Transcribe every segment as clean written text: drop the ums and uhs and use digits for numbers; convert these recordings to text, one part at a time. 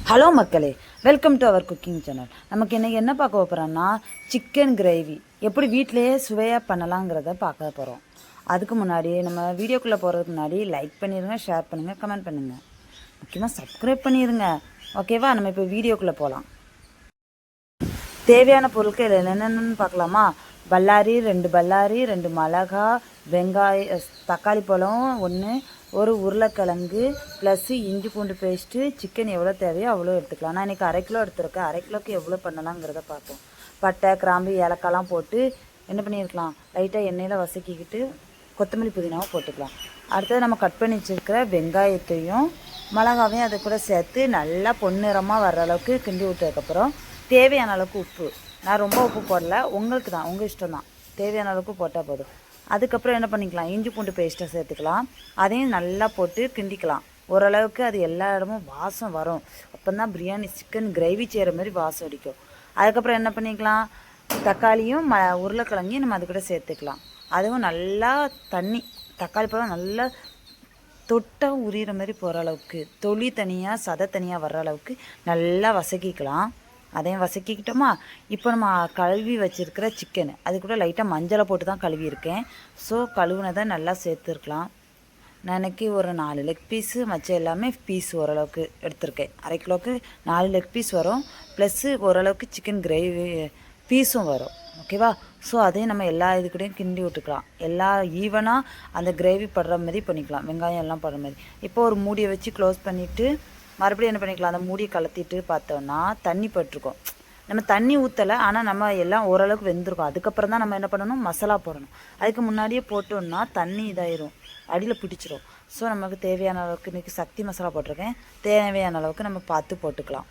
Hello மக்களே, welcome to our cooking channel. நமக்கு இன்றைக்கி என்ன பார்க்க போகிறோன்னா சிக்கன் கிரேவி எப்படி வீட்டிலையே சுவையாக பண்ணலாங்கிறத பார்க்க போகிறோம். அதுக்கு முன்னாடி நம்ம வீடியோக்குள்ளே போகிறதுக்கு முன்னாடி லைக் பண்ணிடுங்க, ஷேர் பண்ணுங்கள், கமெண்ட் பண்ணுங்கள், முக்கியமாக சப்ஸ்கிரைப் பண்ணிடுங்க. ஓகேவா? நம்ம இப்போ வீடியோக்குள்ளே போகலாம். தேவையான பொருட்கள் என்னென்னு பார்க்கலாமா? பல்லாரி 2 பல்லாரி, 2 மிளகா, வெங்காயம், தக்காளி பழம் 1, ஒரு உருளைக்கிழங்கு ப்ளஸ்ஸு இஞ்சி பூண்டு பேஸ்ட்டு. சிக்கன் எவ்வளோ தேவையோ அவ்வளோ எடுத்துக்கலாம். நான் இன்றைக்கி 1/2 கிலோ எடுத்துருக்கேன். 1/2 கிலோக்கு எவ்வளோ பண்ணலாங்கிறத பார்ப்போம். பட்டை, கிராம்பு, ஏலக்காய்லாம் போட்டு என்ன பண்ணியிருக்கலாம், லைட்டாக எண்ணெயில் வதக்கிக்கிட்டு கொத்தமல்லி புதினாவும் போட்டுக்கலாம். அடுத்தது நம்ம கட் பண்ணி வச்சுருக்கிற வெங்காயத்தையும் மிளகாவையும் அதை கூட சேர்த்து நல்லா பொன்னிறமாக வர்ற அளவுக்கு கிண்டி விட்டதுக்கப்புறம் தேவையான அளவுக்கு உப்பு. நான் ரொம்ப உப்பு போடல, உங்களுக்கு தான், உங்கள் இஷ்டம் தான். தேவையான அளவுக்கு போட்டால் போதும். அதுக்கப்புறம் என்ன பண்ணிக்கலாம், இஞ்சி பூண்டு பேஸ்ட்டை சேர்த்துக்கலாம். அதையும் நல்லா போட்டு கிண்டிக்கலாம். ஓரளவுக்கு அது எல்லா இடமும் வாசம் வரும். அப்போ தான் பிரியாணி சிக்கன் கிரேவி செய்கிற மாதிரி வாசம் அடிக்கும். அதுக்கப்புறம் என்ன பண்ணிக்கலாம், தக்காளியும் உருளைக்கிழங்கையும் நம்ம அது கூட சேர்த்துக்கலாம். அதுவும் நல்லா தக்காளி பழம் நல்லா தொட்டால் உரிகிற மாதிரி போகிற அளவுக்கு, தொளி தனியாக சதை தனியாக வர்ற அளவுக்கு நல்லா வதக்கிக்கலாம். அதையும் வதக்கிக்கிட்டோமா. இப்போ நம்ம கழுவி வச்சுருக்கிற சிக்கன் அது கூட லைட்டாக மஞ்சளை போட்டு தான் கழுவியிருக்கேன். ஸோ கழுவுனதை நல்லா சேர்த்துருக்கலாம். நான் இன்றைக்கி ஒரு 4 லெக் பீஸு, மச்சம் எல்லாமே பீஸ் ஓரளவுக்கு எடுத்திருக்கேன். 1/2 கிலோவுக்கு 4 லெக் பீஸ் வரும், ப்ளஸ்ஸு ஓரளவுக்கு சிக்கன் கிரேவி பீஸும் வரும். ஓகேவா? ஸோ அதையும் நம்ம எல்லா இதுக்கூடையும் கிண்டி விட்டுக்கலாம். எல்லா ஈவனாக அந்த கிரேவி படுற மாதிரி பண்ணிக்கலாம், வெங்காயம் எல்லாம் படுற மாதிரி. இப்போ ஒரு மூடியை வச்சு க்ளோஸ் பண்ணிவிட்டு மறுபடியும் என்ன பண்ணிக்கலாம், அந்த மூடியை கலத்திட்டு பார்த்தோன்னா தண்ணி பட்டிருக்கோம். நம்ம தண்ணி ஊற்றலை, ஆனால் நம்ம எல்லாம் ஓரளவுக்கு வெந்திருக்கோம். அதுக்கப்புறம் தான் நம்ம என்ன பண்ணணும், மசாலா போடணும். அதுக்கு முன்னாடியே போட்டோன்னா தண்ணி இதாயிரும், அடியில் பிடிச்சிரும். ஸோ நமக்கு தேவையான அளவுக்கு இன்றைக்கி சக்தி மசாலா போட்டிருக்கேன். தேவையான அளவுக்கு நம்ம பார்த்து போட்டுக்கலாம்.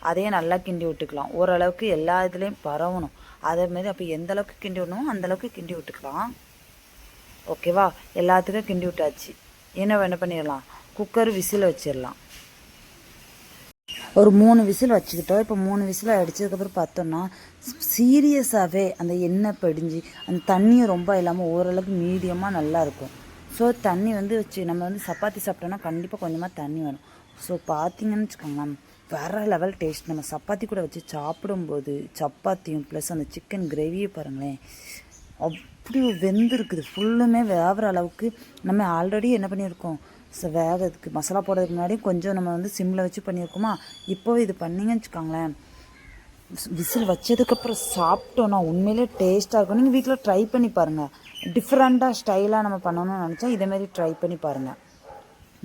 அதையும் நல்லா கிண்டி விட்டுக்கலாம். ஓரளவுக்கு எல்லா இதுலேயும் பரவணும். அதேமாரி அப்போ எந்த அளவுக்கு கிண்டி விடணுமோ அந்தளவுக்கு கிண்டி விட்டுக்கலாம். ஓகேவா? எல்லாத்துக்கும் கிண்டி விட்டாச்சு. என்ன பண்ணிடலாம், குக்கர் விசில் வச்சிடலாம். ஒரு 3 விசில் வச்சுக்கிட்டோம். இப்போ 3 விசில் அடித்ததுக்கப்புறம் பார்த்தோன்னா சீரியஸாகவே அந்த எண்ணெய் படிஞ்சு அந்த தண்ணியும் ரொம்ப இல்லாமல் ஓரளவுக்கு மீடியமாக நல்லாயிருக்கும். ஸோ தண்ணி வச்சு நம்ம சப்பாத்தி சாப்பிட்டோன்னா கண்டிப்பாக கொஞ்சமாக தண்ணி வேணும். ஸோ பார்த்திங்கன்னு வச்சுக்கோங்களேன், வேறு லெவல் டேஸ்ட். நம்ம சப்பாத்தி கூட வச்சு சாப்பிடும்போது சப்பாத்தியும் ப்ளஸ் அந்த சிக்கன் கிரேவியை பாருங்களேன், அப்படி வெந்திருக்குது. ஃபுல்லுமே வேகிற அளவுக்கு நம்ம ஆல்ரெடி என்ன பண்ணியிருக்கோம், வேகிறதுக்கு மசாலா போடுறதுக்கு முன்னாடி கொஞ்சம் நம்ம சிம்மில் வச்சு பண்ணியிருக்கோமா. இப்போ இது பண்ணிங்கன்னு வச்சுக்கோங்களேன், விசில் வச்சதுக்கப்புறம் சாப்பிட்டோன்னா உண்மையிலே டேஸ்ட்டாக இருக்கும். நீங்கள் வீட்டில் ட்ரை பண்ணி பாருங்கள். டிஃப்ரெண்ட்டாக ஸ்டைலாக நம்ம பண்ணணும்னு நினச்சா இதேமாரி ட்ரை பண்ணி பாருங்கள்.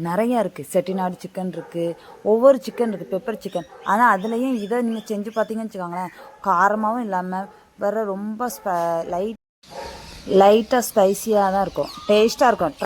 நிறையா இருக்குது. செட்டிநாடு சிக்கன் இருக்குது, ஒவ்வொரு சிக்கன் இருக்குது, பெப்பர் சிக்கன். ஆனால் அதுலேயும் இதை நீங்கள் செஞ்சு பார்த்தீங்கன்னு வச்சுக்கோங்களேன், காரமாகவும் இல்லாமல் வேறு ரொம்ப லைட்டாக ஸ்பைஸியாக தான் இருக்கும், டேஸ்ட்டாக இருக்கும்.